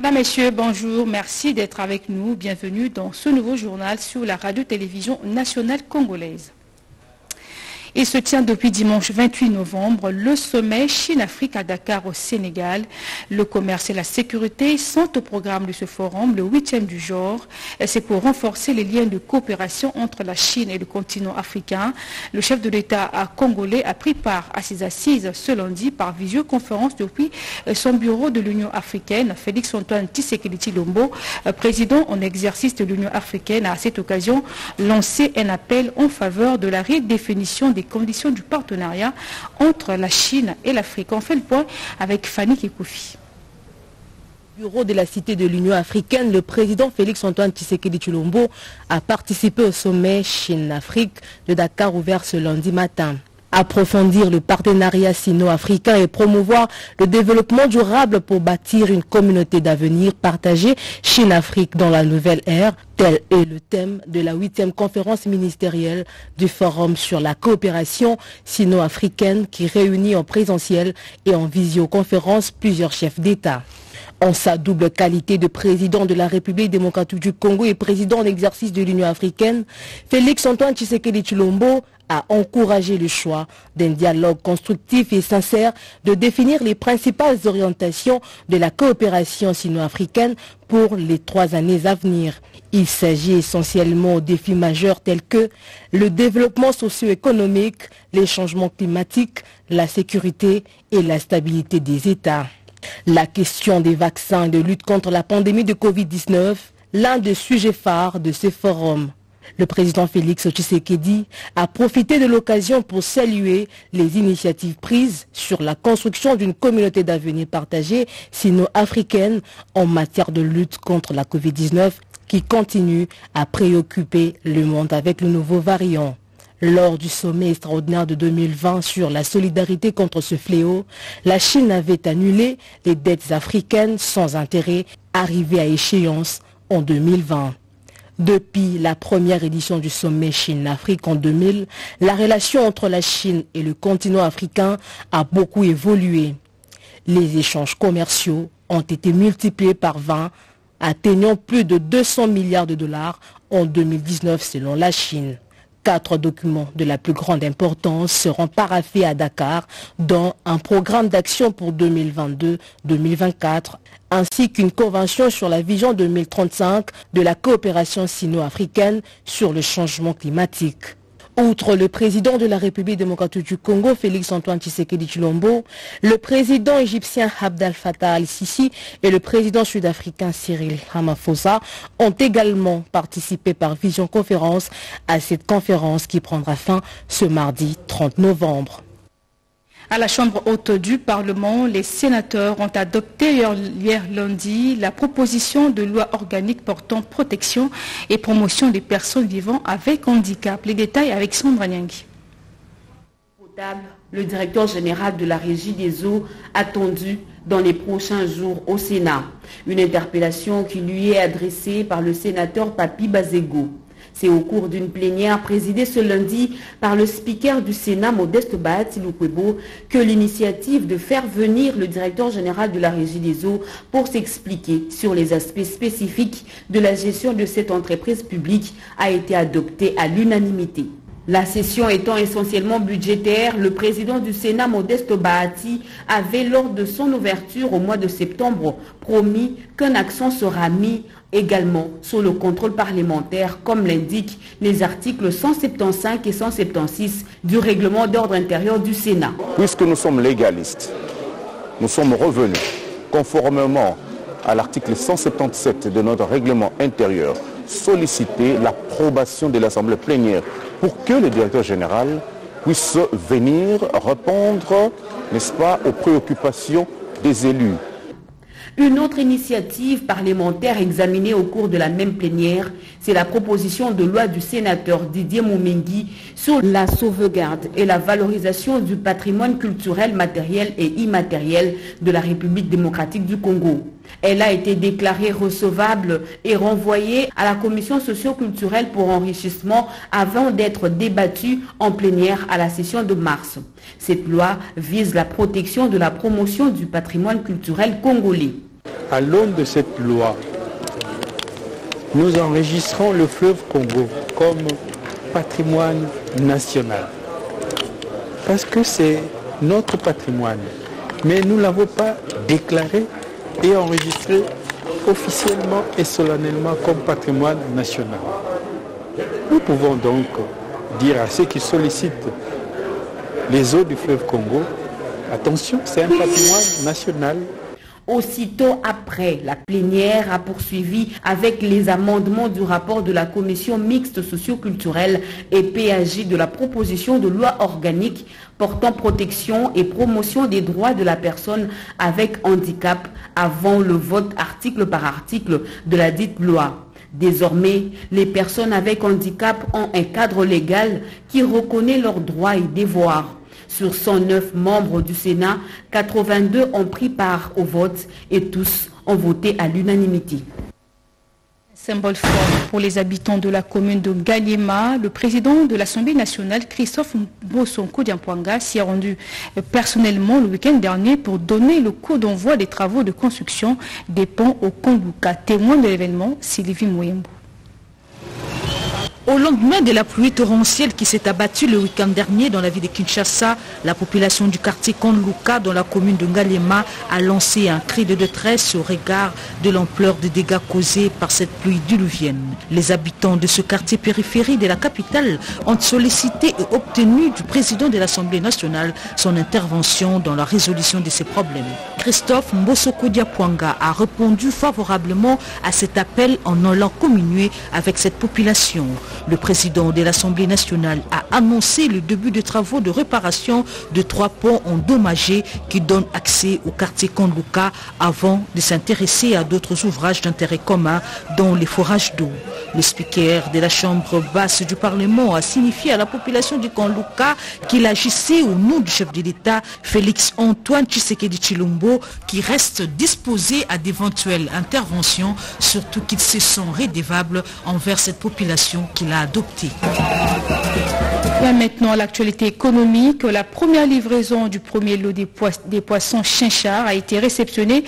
Madame, Messieurs, bonjour, merci d'être avec nous. Bienvenue dans ce nouveau journal sur la radio-télévision nationale congolaise. Il se tient depuis dimanche 28 novembre le sommet Chine-Afrique à Dakar au Sénégal. Le commerce et la sécurité sont au programme de ce forum, le 8e du genre. C'est pour renforcer les liens de coopération entre la Chine et le continent africain. Le chef de l'État congolais a pris part à ces assises ce lundi par visioconférence depuis son bureau de l'Union africaine. Félix-Antoine Tshisekedi Tshilombo, président en exercice de l'Union africaine, a à cette occasion lancé un appel en faveur de la redéfinition des conditions du partenariat entre la Chine et l'Afrique. On fait le point avec Fanny Kekoufi. Bureau de la Cité de l'Union africaine, le président Félix-Antoine Tshisekedi Tshilombo a participé au sommet Chine-Afrique de Dakar ouvert ce lundi matin. Approfondir le partenariat sino-africain et promouvoir le développement durable pour bâtir une communauté d'avenir partagée Chine-Afrique dans la nouvelle ère, tel est le thème de la 8e conférence ministérielle du Forum sur la coopération sino-africaine qui réunit en présentiel et en visioconférence plusieurs chefs d'État. En sa double qualité de président de la République démocratique du Congo et président en exercice de l'Union africaine, Félix-Antoine Tshisekedi Tshilombo a encouragé le choix d'un dialogue constructif et sincère de définir les principales orientations de la coopération sino-africaine pour les 3 années à venir. Il s'agit essentiellement de défis majeurs tels que le développement socio-économique, les changements climatiques, la sécurité et la stabilité des États. La question des vaccins et de lutte contre la pandémie de Covid-19, l'un des sujets phares de ce forum. Le président Félix Tshisekedi a profité de l'occasion pour saluer les initiatives prises sur la construction d'une communauté d'avenir partagée sino-africaine en matière de lutte contre la Covid-19 qui continue à préoccuper le monde avec le nouveau variant. Lors du sommet extraordinaire de 2020 sur la solidarité contre ce fléau, la Chine avait annulé les dettes africaines sans intérêt arrivées à échéance en 2020. Depuis la première édition du sommet Chine-Afrique en 2000, la relation entre la Chine et le continent africain a beaucoup évolué. Les échanges commerciaux ont été multipliés par 20, atteignant plus de 200 milliards de dollars en 2019 selon la Chine. 4 documents de la plus grande importance seront paraphés à Dakar, dont un programme d'action pour 2022-2024, ainsi qu'une convention sur la vision 2035 de la coopération sino-africaine sur le changement climatique. Outre le président de la République démocratique du Congo, Félix-Antoine Tshisekedi Tshilombo, le président égyptien Abdel Fattah al-Sisi et le président sud-africain Cyril Ramaphosa ont également participé par visioconférence à cette conférence qui prendra fin ce mardi 30 novembre. À la Chambre haute du Parlement, les sénateurs ont adopté hier lundi la proposition de loi organique portant protection et promotion des personnes vivant avec handicap. Les détails avec Sandra Nyangui. Le directeur général de la Régie des eaux attendu dans les prochains jours au Sénat. Une interpellation qui lui est adressée par le sénateur Papi Bazego. C'est au cours d'une plénière présidée ce lundi par le speaker du Sénat, Modeste Bahati Lukwebo, que l'initiative de faire venir le directeur général de la Régie des eaux pour s'expliquer sur les aspects spécifiques de la gestion de cette entreprise publique a été adoptée à l'unanimité. La session étant essentiellement budgétaire, le président du Sénat, Modeste Bahati, avait lors de son ouverture au mois de septembre promis qu'un accent sera mis également sur le contrôle parlementaire, comme l'indiquent les articles 175 et 176 du règlement d'ordre intérieur du Sénat. Puisque nous sommes légalistes, nous sommes revenus conformément à l'article 177 de notre règlement intérieur, solliciter l'approbation de l'Assemblée plénière pour que le directeur général puisse venir répondre, n'est-ce pas, aux préoccupations des élus. Une autre initiative parlementaire examinée au cours de la même plénière, c'est la proposition de loi du sénateur Didier Moumengi sur la sauvegarde et la valorisation du patrimoine culturel matériel et immatériel de la République démocratique du Congo. Elle a été déclarée recevable et renvoyée à la commission socio-culturelle pour enrichissement avant d'être débattue en plénière à la session de mars. Cette loi vise la protection de la promotion du patrimoine culturel congolais. À l'aune de cette loi, nous enregistrons le fleuve Congo comme patrimoine national. Parce que c'est notre patrimoine. Mais nous ne l'avons pas déclaré et enregistré officiellement et solennellement comme patrimoine national. Nous pouvons donc dire à ceux qui sollicitent les eaux du fleuve Congo, attention, c'est un patrimoine national. Aussitôt après, la plénière a poursuivi avec les amendements du rapport de la commission mixte socio-culturelle et PAJ de la proposition de loi organique portant protection et promotion des droits de la personne avec handicap avant le vote article par article de la dite loi. Désormais, les personnes avec handicap ont un cadre légal qui reconnaît leurs droits et devoirs. Sur 109 membres du Sénat, 82 ont pris part au vote et tous ont voté à l'unanimité. Symbole fort pour les habitants de la commune de Ngaliema, le président de l'Assemblée nationale, Christophe Mbosonko Diampouanga, s'y est rendu personnellement le week-end dernier pour donner le coup d'envoi des travaux de construction des ponts au Konduka. Témoin de l'événement, Sylvie Mouyembo. Au lendemain de la pluie torrentielle qui s'est abattue le week-end dernier dans la ville de Kinshasa, la population du quartier Konduka dans la commune de Ngaliema a lancé un cri de détresse au regard de l'ampleur des dégâts causés par cette pluie diluvienne. Les habitants de ce quartier périphérique de la capitale ont sollicité et obtenu du président de l'Assemblée nationale son intervention dans la résolution de ces problèmes. Christophe Mbosonko Diampouanga a répondu favorablement à cet appel en allant communier avec cette population. Le président de l'Assemblée nationale a annoncé le début des travaux de réparation de 3 ponts endommagés qui donnent accès au quartier Konduka avant de s'intéresser à d'autres ouvrages d'intérêt commun dont les forages d'eau. Le speaker de la Chambre basse du Parlement a signifié à la population du Konduka qu'il agissait au nom du chef de l'État, Félix Antoine Tshisekedi Tshilombo, qui reste disposé à d'éventuelles interventions, surtout qu'ils se sont redevables envers cette population qu'il a adoptée. Et maintenant, l'actualité économique. La première livraison du premier lot des poissons Chinchard a été réceptionnée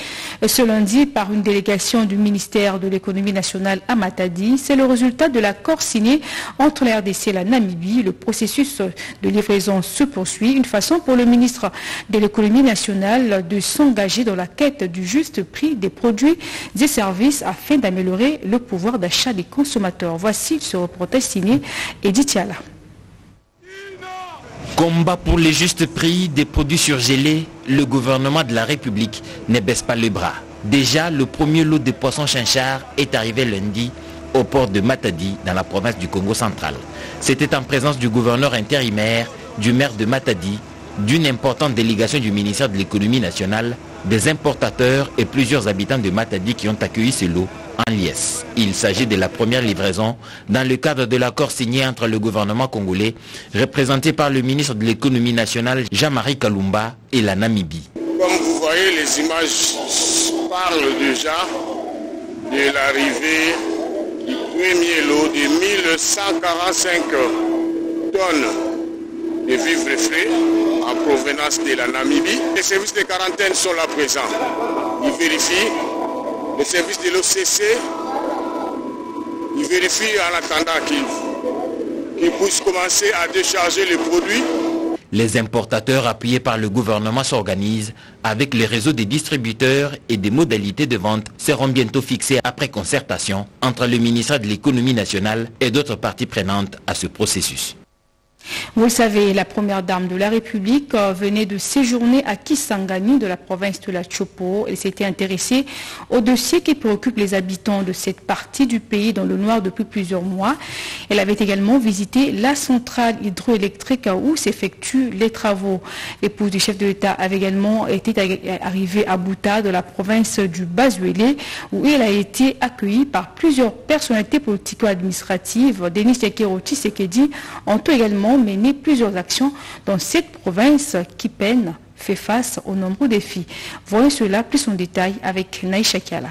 ce lundi par une délégation du ministère de l'économie nationale à Matadi. C'est le résultat de l'accord signé entre la RDC et la Namibie. Le processus de livraison se poursuit. Une façon pour le ministre de l'économie nationale de s'engager dans la quête du juste prix des produits et services afin d'améliorer le pouvoir d'achat des consommateurs. Voici ce reportage signé Edith Yala. Combat pour le juste prix des produits surgelés, le gouvernement de la République ne baisse pas les bras. Déjà, le premier lot de poissons Chinchard est arrivé lundi au port de Matadi, dans la province du Congo central. C'était en présence du gouverneur intérimaire, du maire de Matadi, d'une importante délégation du ministère de l'économie nationale, des importateurs et plusieurs habitants de Matadi qui ont accueilli ce lot en liesse. Il s'agit de la première livraison dans le cadre de l'accord signé entre le gouvernement congolais, représenté par le ministre de l'économie nationale Jean-Marie Kalumba et la Namibie. Comme vous voyez, les images parlent déjà de l'arrivée du premier lot de 1145 tonnes de vivres frais en provenance de la Namibie. Les services de quarantaine sont là présents. Ils vérifient. Les services de l'OCC, ils vérifient en attendant qu'ils puissent commencer à décharger les produits. Les importateurs appuyés par le gouvernement s'organisent avec les réseaux des distributeurs et des modalités de vente seront bientôt fixées après concertation entre le ministère de l'économie nationale et d'autres parties prenantes à ce processus. Vous le savez, la première dame de la République venait de séjourner à Kisangani de la province de la Chopo. Elle s'était intéressée au dossier qui préoccupe les habitants de cette partie du pays dans le noir depuis plusieurs mois. Elle avait également visité la centrale hydroélectrique où s'effectuent les travaux. L'épouse du chef de l'État avait également été arrivée à Bouta de la province du Bazuélé où elle a été accueillie par plusieurs personnalités politico-administratives. Denis Sekero Tshisekedi ont également mené plusieurs actions dans cette province qui peine, fait face aux nombreux défis. Voyons cela plus en détail avec Naïcha Kiala.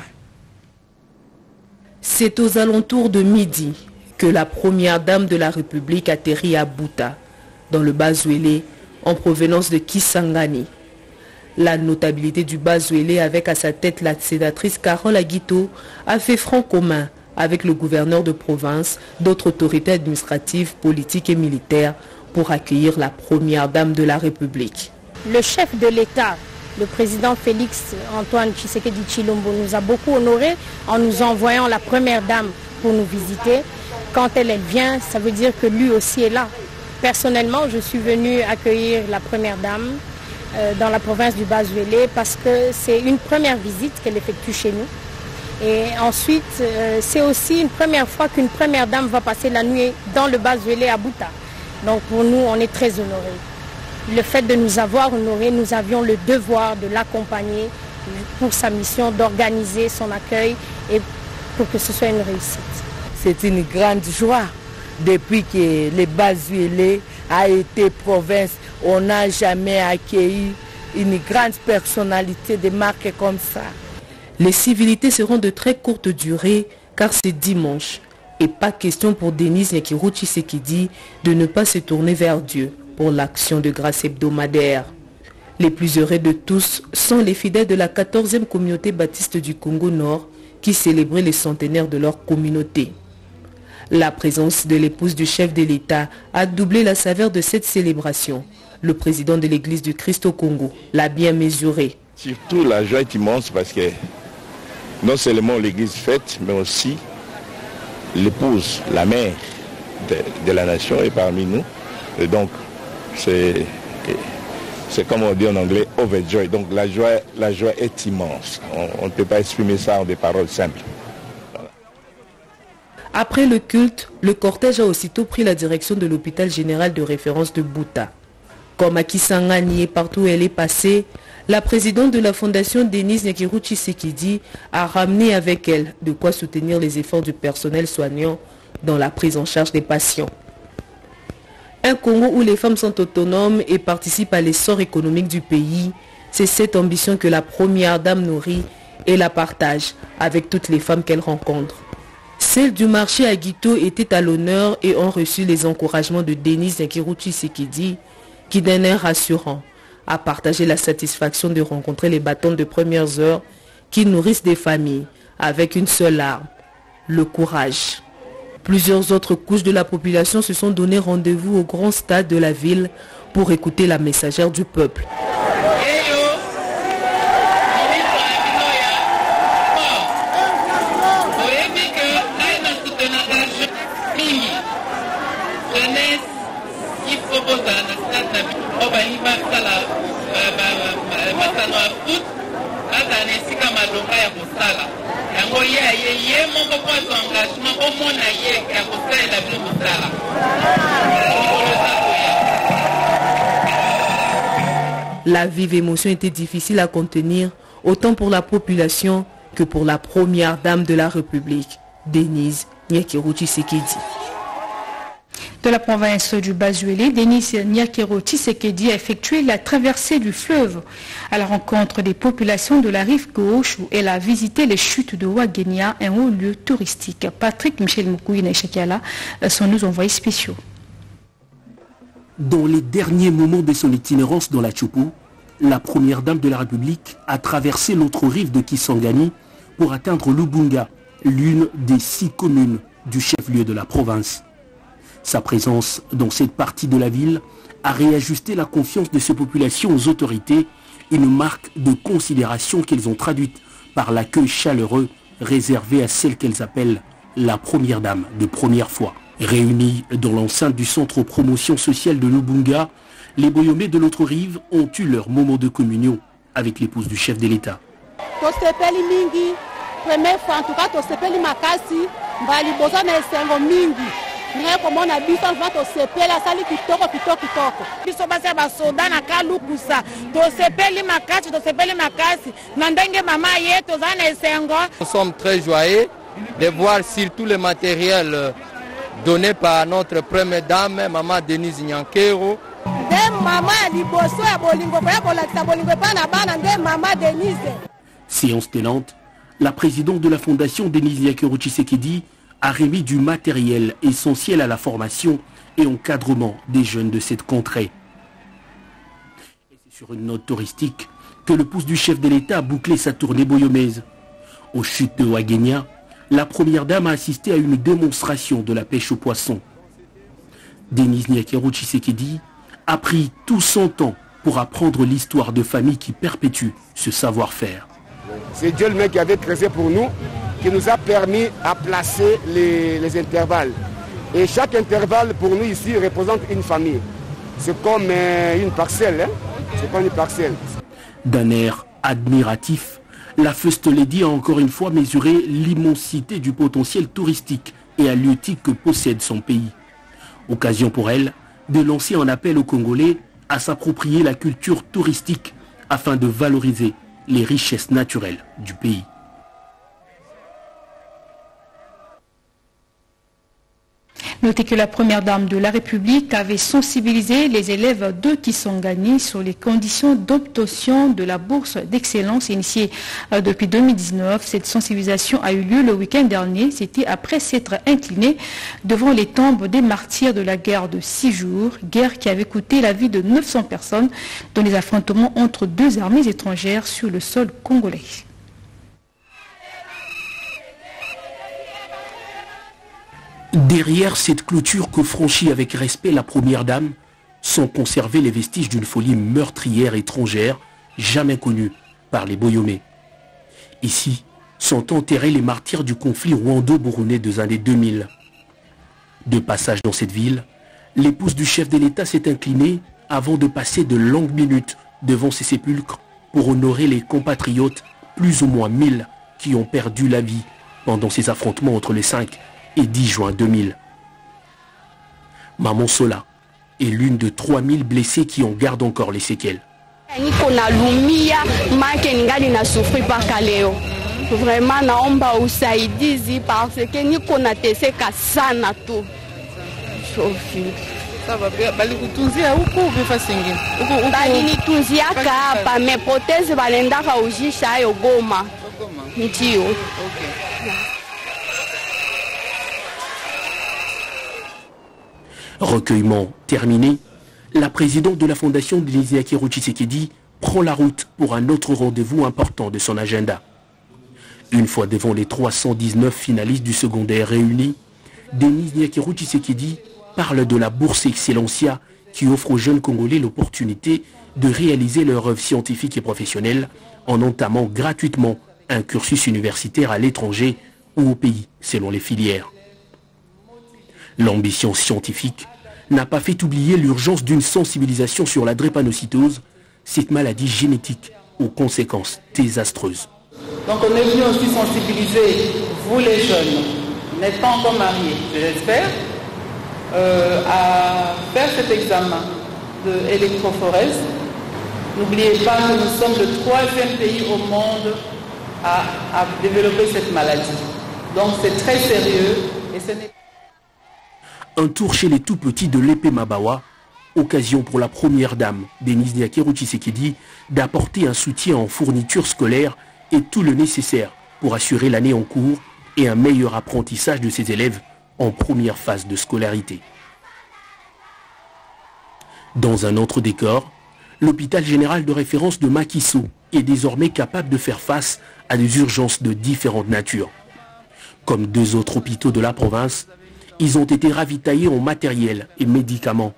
C'est aux alentours de midi que la première dame de la République atterrit à Bouta, dans le Bazuélé, en provenance de Kisangani. La notabilité du Bazuélé, avec à sa tête la sénatrice Carole Aguito, a fait front commun avec le gouverneur de province, d'autres autorités administratives, politiques et militaires pour accueillir la première dame de la République. Le chef de l'État, le président Félix Antoine Tshisekedi Tshilombo, nous a beaucoup honorés en nous envoyant la première dame pour nous visiter. Quand elle vient, ça veut dire que lui aussi est là. Personnellement, je suis venue accueillir la première dame dans la province du Bazuélé parce que c'est une première visite qu'elle effectue chez nous. Et ensuite, c'est aussi une première fois qu'une première dame va passer la nuit dans le Bazuélé à Bouta. Donc pour nous, on est très honorés. Le fait de nous avoir honorés, nous avions le devoir de l'accompagner pour sa mission, d'organiser son accueil et pour que ce soit une réussite. C'est une grande joie. Depuis que le Bazuélé a été province, on n'a jamais accueilli une grande personnalité de marque comme ça. Les civilités seront de très courte durée car c'est dimanche. Et pas question pour Denise Nyakiro Tshisekedi de ne pas se tourner vers Dieu pour l'action de grâce hebdomadaire. Les plus heureux de tous sont les fidèles de la 14e communauté baptiste du Congo Nord qui célébraient les centenaires de leur communauté. La présence de l'épouse du chef de l'État a doublé la saveur de cette célébration. Le président de l'Église du Christ au Congo l'a bien mesuré. Surtout la joie est immense parce que non seulement l'Église fête, mais aussi l'épouse, la mère de la nation est parmi nous. Et donc, c'est comme on dit en anglais, overjoy. Donc la joie est immense. On ne peut pas exprimer ça en des paroles simples. Voilà. Après le culte, le cortège a aussitôt pris la direction de l'hôpital général de référence de Bouta. Comme à Kisangani et partout où elle est passée, la présidente de la fondation Denise Nyakiro Tshisekedi a ramené avec elle de quoi soutenir les efforts du personnel soignant dans la prise en charge des patients. Un Congo où les femmes sont autonomes et participent à l'essor économique du pays, c'est cette ambition que la première dame nourrit et la partage avec toutes les femmes qu'elle rencontre. Celles du marché à Guito étaient à l'honneur et ont reçu les encouragements de Denise Nyakiro Tshisekedi qui d'un air rassurant a partagé la satisfaction de rencontrer les bâtons de premières heures qui nourrissent des familles avec une seule arme, le courage. Plusieurs autres couches de la population se sont donné rendez-vous au grand stade de la ville pour écouter la messagère du peuple. La vive émotion était difficile à contenir, autant pour la population que pour la première dame de la République, Denise Nyakiro Tshisekedi. De la province du Bazuélé, Denise Nyakiro Tshisekedi a effectué la traversée du fleuve à la rencontre des populations de la rive gauche où elle a visité les chutes de Ouagenia, un haut lieu touristique. Patrick Michel Moukouine et Chekiala sont nos envoyés spéciaux. Dans les derniers moments de son itinérance dans la Tchoupou, la première dame de la République a traversé l'autre rive de Kisangani pour atteindre Lubunga, l'une des 6 communes du chef-lieu de la province. Sa présence dans cette partie de la ville a réajusté la confiance de ces populations aux autorités, une marque de considération qu'elles ont traduite par l'accueil chaleureux réservé à celle qu'elles appellent la première dame de première fois. Réunis dans l'enceinte du centre promotion sociale de Lubunga, les Boyomé de l'autre rive ont eu leur moment de communion avec l'épouse du chef de l'État. Première fois, en tout cas, tu sais pas les makasi, mbali boza na esengo mingi. Rien comme on a biso va to sepe la sali kitoko. Biso basa ba soda na kalukusa. To sepe li makasi, to sepe li makasi. Na ndenge mama yeto za na esengo. Nous sommes très joyeux de voir surtout le matériel donné par notre première dame, maman Denise Nyakiro. Séance tenante, la présidente de la fondation Denise Nyakiro Tshisekedi a remis du matériel essentiel à la formation et encadrement des jeunes de cette contrée. Et c'est sur une note touristique que le pouce du chef de l'État a bouclé sa tournée boyomaise. Aux chutes de Ouagenia, la première dame a assisté à une démonstration de la pêche aux poissons. Denis Nyakero Tshisekedi a pris tout son temps pour apprendre l'histoire de famille qui perpétue ce savoir-faire. C'est Dieu lui-même qui avait creusé pour nous, qui nous a permis à placer les intervalles. Et chaque intervalle pour nous ici représente une famille. C'est comme une parcelle, hein? C'est comme une parcelle. D'un air admiratif, la First Lady a encore une fois mesuré l'immensité du potentiel touristique et halieutique que possède son pays. Occasion pour elle de lancer un appel aux Congolais à s'approprier la culture touristique afin de valoriser les richesses naturelles du pays. Notez que la première dame de la République avait sensibilisé les élèves de Kisangani sur les conditions d'obtention de la bourse d'excellence initiée depuis 2019. Cette sensibilisation a eu lieu le week-end dernier. C'était après s'être incliné devant les tombes des martyrs de la guerre de 6 jours, guerre qui avait coûté la vie de 900 personnes dans les affrontements entre deux armées étrangères sur le sol congolais. Derrière cette clôture que franchit avec respect la première dame, sont conservés les vestiges d'une folie meurtrière étrangère jamais connue par les Boyomais. Ici sont enterrés les martyrs du conflit rwando-burundais des années 2000. De passage dans cette ville, l'épouse du chef de l'État s'est inclinée avant de passer de longues minutes devant ces sépulcres pour honorer les compatriotes, plus ou moins 1000, qui ont perdu la vie pendant ces affrontements entre les 5 et 10 juin 2000. Maman Sola est l'une de 3000 blessés qui en gardent encore les séquelles. Vraiment naomba usaidizi parce que niko nateseka sana tu. Balikutunzia huko uvifasi ingine. Balinitunzia hapa mepoteze balendaka ujisha ayo Goma. Ndio. Recueillement terminé, la présidente de la fondation Denis Nyakero Tshisekedi prend la route pour un autre rendez-vous important de son agenda. Une fois devant les 319 finalistes du secondaire réunis, Denis Nyakero Tshisekedi parle de la bourse Excellencia qui offre aux jeunes Congolais l'opportunité de réaliser leur œuvre scientifique et professionnelle en entamant gratuitement un cursus universitaire à l'étranger ou au pays, selon les filières. L'ambition scientifique n'a pas fait oublier l'urgence d'une sensibilisation sur la drépanocytose, cette maladie génétique aux conséquences désastreuses. Donc on est venu aussi sensibiliser vous les jeunes, n'êtes pas encore mariés, je l'espère, à faire cet examen d'électrophorèse. N'oubliez pas que nous sommes le 3e pays au monde à développer cette maladie. Donc c'est très sérieux et ce n'est un tour chez les tout-petits de l'épée Mabawa, occasion pour la première dame, Denis Nyakero Tshisekedi, d'apporter un soutien en fournitures scolaires et tout le nécessaire pour assurer l'année en cours et un meilleur apprentissage de ses élèves en première phase de scolarité. Dans un autre décor, l'hôpital général de référence de Makiso est désormais capable de faire face à des urgences de différentes natures. Comme 2 autres hôpitaux de la province, ils ont été ravitaillés en matériel et médicaments.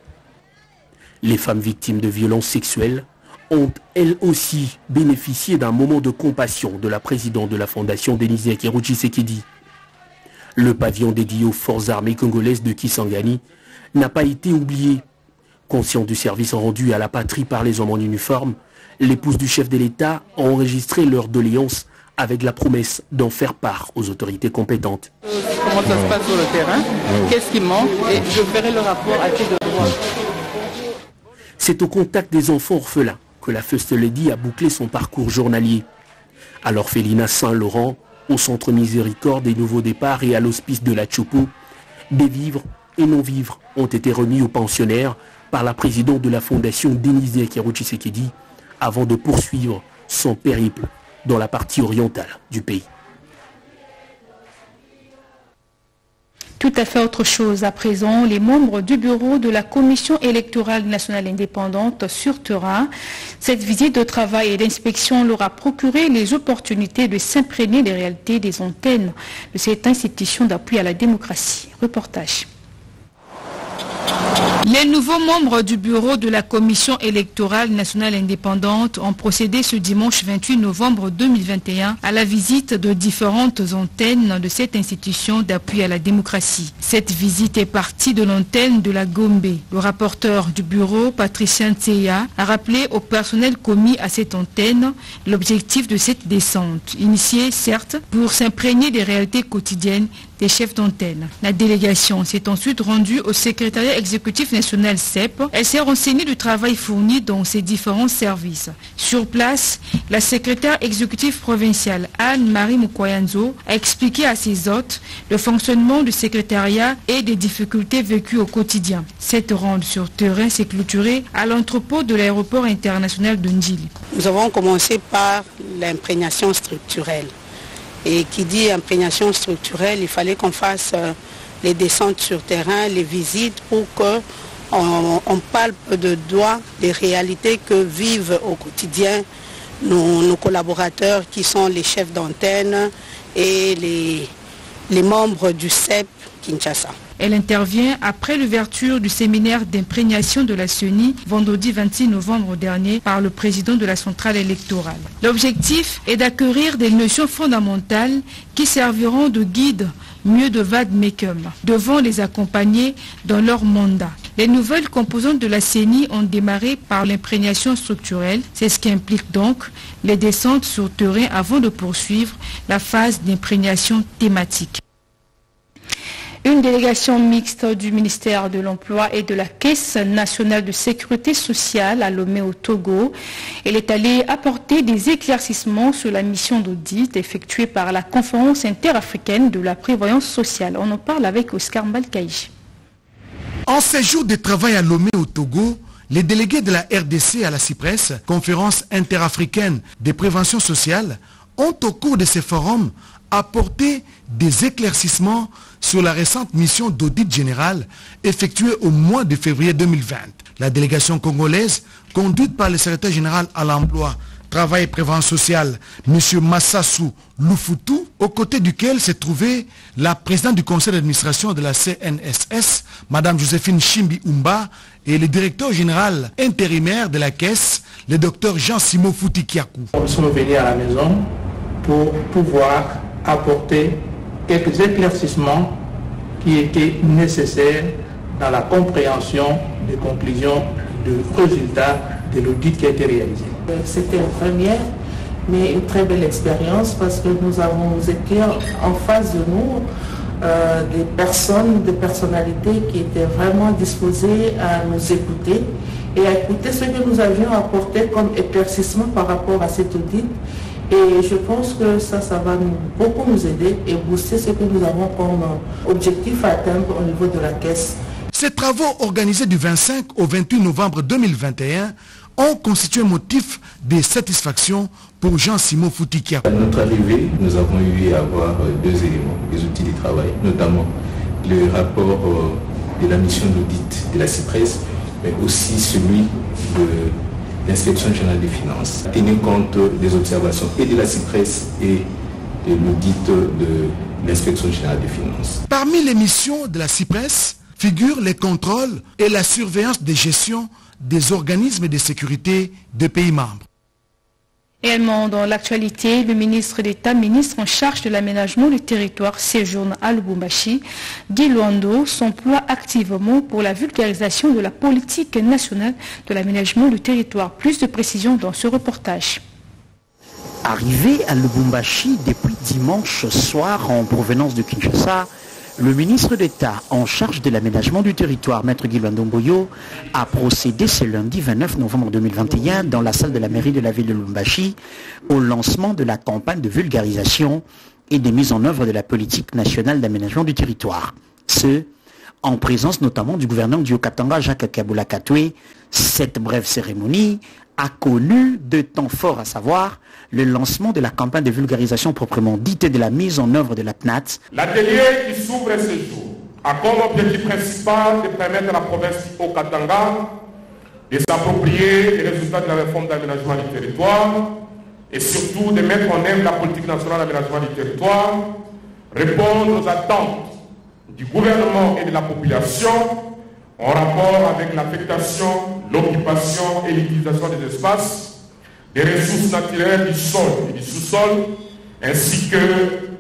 Les femmes victimes de violences sexuelles ont elles aussi bénéficié d'un moment de compassion de la présidente de la fondation Denis Nyakero Tshisekedi. Le pavillon dédié aux forces armées congolaises de Kisangani n'a pas été oublié. Conscient du service rendu à la patrie par les hommes en uniforme, l'épouse du chef de l'État a enregistré leur doléance avec la promesse d'en faire part aux autorités compétentes. Comment ça se passe sur le terrain, qu'est-ce qui manque, et je ferai le rapport à qui de droit. C'est au contact des enfants orphelins que la First Lady a bouclé son parcours journalier. À l'orphelinat Saint-Laurent, au centre Miséricorde des Nouveaux Départs et à l'hospice de la Tchoupo, des vivres et non-vivres ont été remis aux pensionnaires par la présidente de la fondation Denis Nyakero Tshisekedi avant de poursuivre son périple dans la partie orientale du pays. Tout à fait autre chose. À présent, les membres du bureau de la Commission électorale nationale indépendante sur terrain. Cette visite de travail et d'inspection leur a procuré les opportunités de s'imprégner des réalités des antennes de cette institution d'appui à la démocratie. Reportage. Les nouveaux membres du bureau de la Commission électorale nationale indépendante ont procédé ce dimanche 28 novembre 2021 à la visite de différentes antennes de cette institution d'appui à la démocratie. Cette visite est partie de l'antenne de la Gombe. Le rapporteur du bureau, Patricien Tseya, a rappelé au personnel commis à cette antenne l'objectif de cette descente, initiée certes pour s'imprégner des réalités quotidiennes des chefs d'antenne. La délégation s'est ensuite rendue au secrétariat exécutif national CEP. Elle s'est renseignée du travail fourni dans ses différents services. Sur place, la secrétaire exécutive provinciale Anne-Marie Mukwayanzo a expliqué à ses hôtes le fonctionnement du secrétariat et des difficultés vécues au quotidien. Cette ronde sur terrain s'est clôturée à l'entrepôt de l'aéroport international de Ndjili. Nous avons commencé par l'imprégnation structurelle. Et qui dit imprégnation structurelle, il fallait qu'on fasse les descentes sur terrain, les visites pour qu'on palpe de doigt les réalités que vivent au quotidien nos collaborateurs qui sont les chefs d'antenne et les membres du CEP Kinshasa. Elle intervient après l'ouverture du séminaire d'imprégnation de la CENI vendredi 26 novembre dernier par le président de la centrale électorale. L'objectif est d'acquérir des notions fondamentales qui serviront de guide mieux de vademecum, devant les accompagner dans leur mandat. Les nouvelles composantes de la CENI ont démarré par l'imprégnation structurelle. C'est ce qui implique donc les descentes sur terrain avant de poursuivre la phase d'imprégnation thématique. Une délégation mixte du ministère de l'Emploi et de la Caisse nationale de sécurité sociale à Lomé au Togo. Elle est allée apporter des éclaircissements sur la mission d'audit effectuée par la conférence interafricaine de la prévoyance sociale. On en parle avec Oscar Mbalkaï. En séjour de travail à Lomé au Togo, les délégués de la RDC à la CIPRES, conférence interafricaine de prévention sociale, ont au cours de ces forums apporté des éclaircissements sur la récente mission d'audit général effectuée au mois de février 2020. La délégation congolaise, conduite par le secrétaire général à l'emploi, travail et prévention sociale, M. Massassou Lufutu, aux côtés duquel s'est trouvée la présidente du conseil d'administration de la CNSS, Mme Joséphine Chimbi Umba, et le directeur général intérimaire de la caisse, le docteur Jean-Simon Foutikiakou. Nous sommes venus à la maison pour pouvoir apporter quelques éclaircissements qui étaient nécessaires dans la compréhension des conclusions, des résultats de l'audit qui a été réalisé. C'était une première, mais une très belle expérience parce que nous étions en face de nous des personnes, des personnalités qui étaient vraiment disposées à nous écouter et à écouter ce que nous avions apporté comme éclaircissement par rapport à cet audit. Et je pense que ça va beaucoup nous aider et booster ce que nous avons comme objectif à atteindre au niveau de la caisse. Ces travaux organisés du 25 au 28 novembre 2021 ont constitué un motif de satisfaction pour Jean-Simon Foutikia. À notre arrivée, nous avons eu à avoir deux éléments, des outils de travail, notamment le rapport de la mission d'audit de la CIPRES, mais aussi celui de l'inspection générale des finances, tenir compte des observations et de la CIPRES et de l'audit de l'inspection générale des finances. Parmi les missions de la CIPRES figurent les contrôles et la surveillance des gestions des organismes de sécurité des pays membres. Également dans l'actualité, le ministre d'État, ministre en charge de l'aménagement du territoire, séjourne à Lubumbashi. Guy Luando s'emploie activement pour la vulgarisation de la politique nationale de l'aménagement du territoire. Plus de précisions dans ce reportage. Arrivé à Lubumbashi depuis dimanche soir en provenance de Kinshasa, le ministre d'État en charge de l'aménagement du territoire, Maître Guy Luando Mboyo, a procédé ce lundi 29 novembre 2021 dans la salle de la mairie de la ville de Lubumbashi au lancement de la campagne de vulgarisation et de mise en œuvre de la politique nationale d'aménagement du territoire. Ce, en présence notamment du gouverneur du Haut-Katanga, Jacques Kabula Katoué. Cette brève cérémonie a connu deux temps forts, à savoir le lancement de la campagne de vulgarisation proprement dite et de la mise en œuvre de la PNAT. L'atelier qui s'ouvre ce jour a comme objectif principal de permettre à la province du Haut-Katanga de s'approprier les résultats de la réforme d'aménagement du territoire et surtout de mettre en œuvre la politique nationale d'aménagement du territoire, répondre aux attentes du gouvernement et de la population en rapport avec l'affectation, l'occupation et l'utilisation des espaces, des ressources naturelles du sol et du sous-sol, ainsi que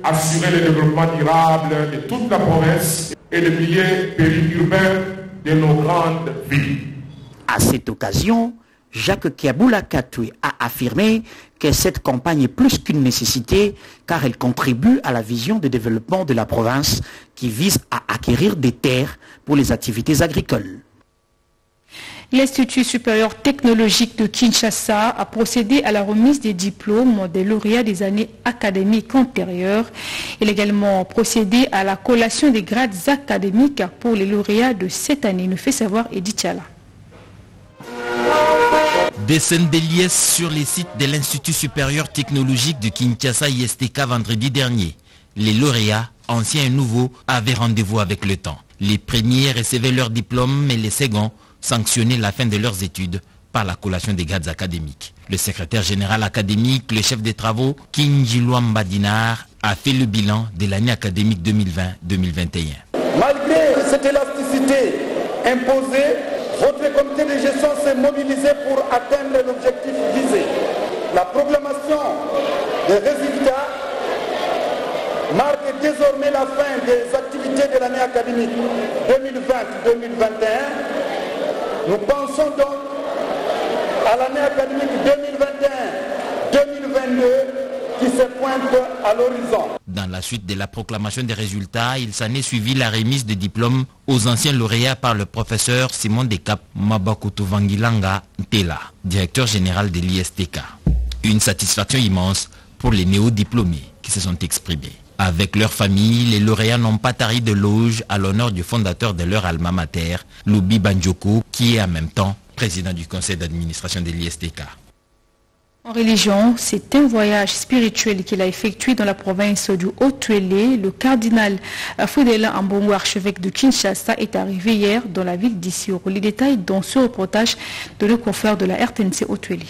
assurer le développement durable de toute la province et le milieu périurbain de nos grandes villes. À cette occasion, Jacques Kiaboula Katoué a affirmé que cette campagne est plus qu'une nécessité car elle contribue à la vision de développement de la province qui vise à acquérir des terres pour les activités agricoles. L'Institut supérieur technologique de Kinshasa a procédé à la remise des diplômes des lauréats des années académiques antérieures. Il a également procédé à la collation des grades académiques pour les lauréats de cette année, nous fait savoir Edith Tchala. Des scènes de liesse sur les sites de l'Institut supérieur technologique de Kinshasa ISTK vendredi dernier. Les lauréats, anciens et nouveaux, avaient rendez-vous avec le temps. Les premiers recevaient leur diplôme et les seconds sanctionnaient la fin de leurs études par la collation des grades académiques. Le secrétaire général académique, le chef des travaux, Kinjilwamba Dinar, a fait le bilan de l'année académique 2020-2021. Malgré cette élasticité imposée, votre comité de gestion s'est mobilisé pour atteindre l'objectif visé. La proclamation des résultats marque désormais la fin des activités de l'année académique 2020-2021. Nous pensons donc à l'année académique 2021-2022 qui se pointe à l'horizon. Dans la suite de la proclamation des résultats, il s'en est suivi la remise de diplômes aux anciens lauréats par le professeur Simon Dekap Mabakoto Vangilanga Ntela, directeur général de l'ISTK. Une satisfaction immense pour les néo-diplômés qui se sont exprimés. Avec leur famille, les lauréats n'ont pas tari de loge à l'honneur du fondateur de leur alma mater, Loubi Banjoko, qui est en même temps président du conseil d'administration de l'ISTK. En religion, c'est un voyage spirituel qu'il a effectué dans la province du Haut-Tuélé. Le cardinal Foudelin Ambongo, archevêque de Kinshasa, est arrivé hier dans la ville d'Issiro. Les détails dans ce reportage de nos confrères de la RTNC Haut-Tuélé.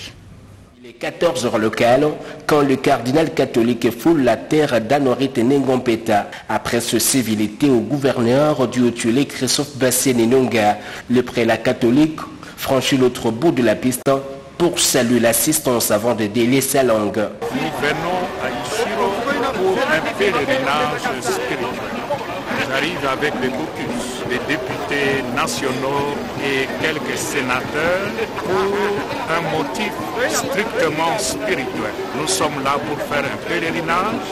Il est 14 heures locales quand le cardinal catholique foule la terre d'Anorit Nengompeta. Après ce civilité au gouverneur du Haut-Tuélé, Christophe Bassé-Nenonga, le prélat catholique franchit l'autre bout de la piste pour saluer l'assistance avant de délier sa langue. Nous venons à Issiro pour un pèlerinage spirituel. J'arrive avec les caucus, les députés nationaux et quelques sénateurs pour un motif strictement spirituel. Nous sommes là pour faire un pèlerinage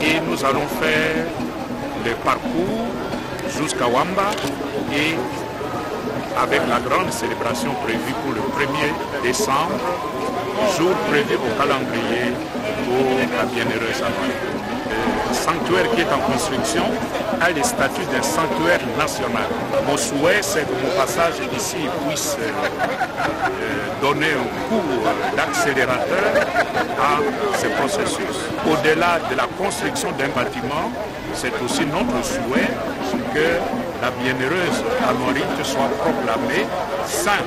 et nous allons faire le parcours jusqu'à Wamba et avec la grande célébration prévue pour le 1er décembre, jour prévu au calendrier pour la bienheureuse Anorit. Le sanctuaire qui est en construction a le statut d'un sanctuaire national. Mon souhait, c'est que mon passage ici puisse donner un coup d'accélérateur à ce processus. Au-delà de la construction d'un bâtiment, c'est aussi notre souhait que la bienheureuse Anorit soit proclamée sainte.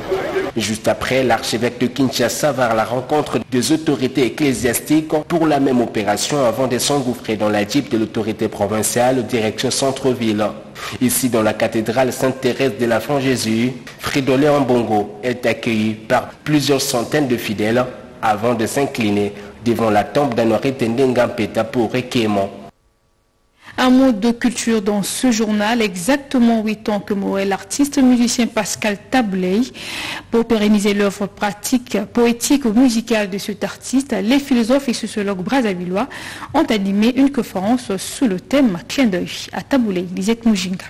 Juste après, l'archevêque de Kinshasa va à la rencontre des autorités ecclésiastiques pour la même opération avant de s'engouffrer dans la jeep de l'autorité provinciale direction centre-ville. Ici, dans la cathédrale Sainte-Thérèse de l'Enfant Jésus, Fridolin Ambongo est accueilli par plusieurs centaines de fidèles avant de s'incliner devant la tombe d'Anorit Nengompeta pour recueillement. Un mot de culture dans ce journal, exactement 8 ans que mourait l'artiste musicien Pascal Tabouley. Pour pérenniser l'œuvre pratique, poétique ou musicale de cet artiste, les philosophes et sociologues brazzavillois ont animé une conférence sous le thème Clin d'œil à Tabouley, Lisette Moujinga.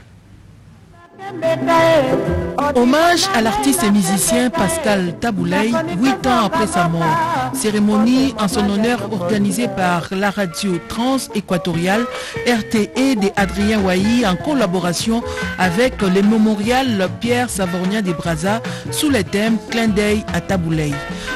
Hommage à l'artiste et musicien Pascal Tabouley, 8 ans après sa mort. Cérémonie en son honneur organisée par la radio trans-équatoriale RTE de Adrien Wahi en collaboration avec le mémorial Pierre Savorgnan des Brazza sous le thème Clin d'œil à Tabouley.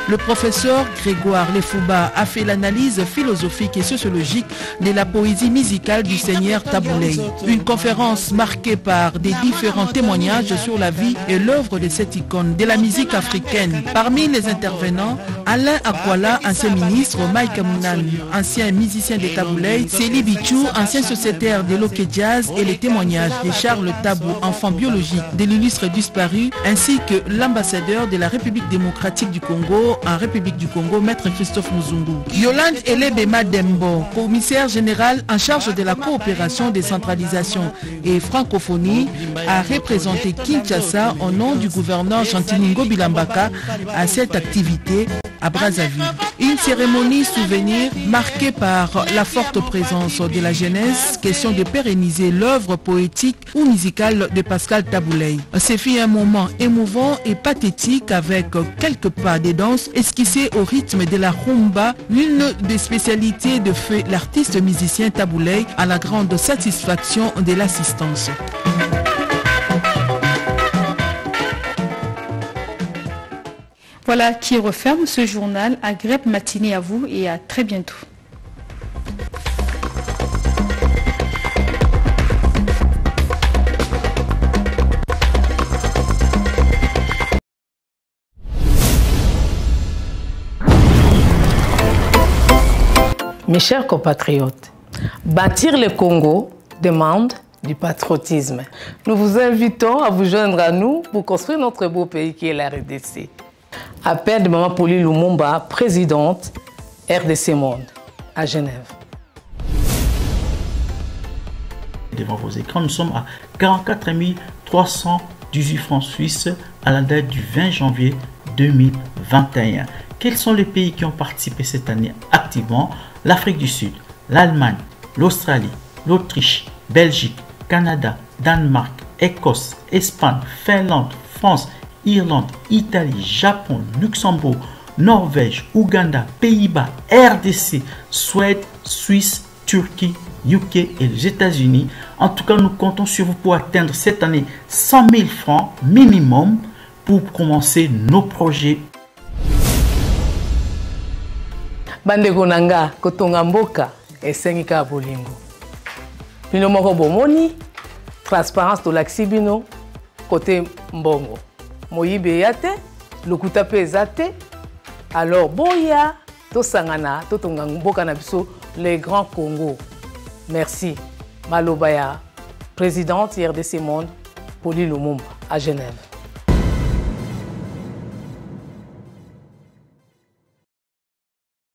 Le professeur Grégoire Lefouba a fait l'analyse philosophique et sociologique de la poésie musicale du Seigneur Tabouley. Une conférence marquée par des différents témoignages sur la vie et l'œuvre de cette icône de la musique africaine. Parmi les intervenants, Alain Akwala, ancien ministre, Mike Mounan, ancien musicien de Tabouley, Célie Bichou, ancien sociétaire de l'Ok Jazz, et les témoignages de Charles Tabou, enfant biologique de l'illustre disparu, ainsi que l'ambassadeur de la République démocratique du Congo en République du Congo, Maître Christophe Muzungu. Yolande Elebema Dembo, commissaire général en charge de la coopération, décentralisation et francophonie, a représenté Kinshasa au nom du gouverneur Chantiningo Bilambaka à cette activité à Brazzaville. Une cérémonie souvenir marquée par la forte présence de la jeunesse, question de pérenniser l'œuvre poétique ou musicale de Pascal Tabouley. Ce fut un moment émouvant et pathétique avec quelques pas de danse esquissés au rythme de la rumba, l'une des spécialités de feu l'artiste musicien Tabouley, à la grande satisfaction de l'assistance. Voilà qui referme ce journal. Agréable matinée à vous et à très bientôt. Mes chers compatriotes, bâtir le Congo demande du patriotisme. Nous vous invitons à vous joindre à nous pour construire notre beau pays qui est la RDC. Appel de Maman Pauline Lumumba, présidente RDC Monde, à Genève. Devant vos écrans, nous sommes à 44 318 francs suisses à la date du 20 janvier 2021. Quels sont les pays qui ont participé cette année activement? L'Afrique du Sud, l'Allemagne, l'Australie, l'Autriche, Belgique, Canada, Danemark, Écosse, Espagne, Finlande, France, Irlande, Italie, Japon, Luxembourg, Norvège, Ouganda, Pays-Bas, RDC, Suède, Suisse, Turquie, UK et les États-Unis. En tout cas, nous comptons sur vous pour atteindre cette année 100 000 francs minimum pour commencer nos projets. Bandeko nanga kotonga mboka esengika bolingo. Bino moko bomoni transparence to laksibino côté mbongo. Moyibe yate, lokuta pe ezate. Alors boya to sangana to tonga mboka na biso les grands Congo. Merci. Malobaya, présidente RDC Monde, Pauline Lumumba à Genève.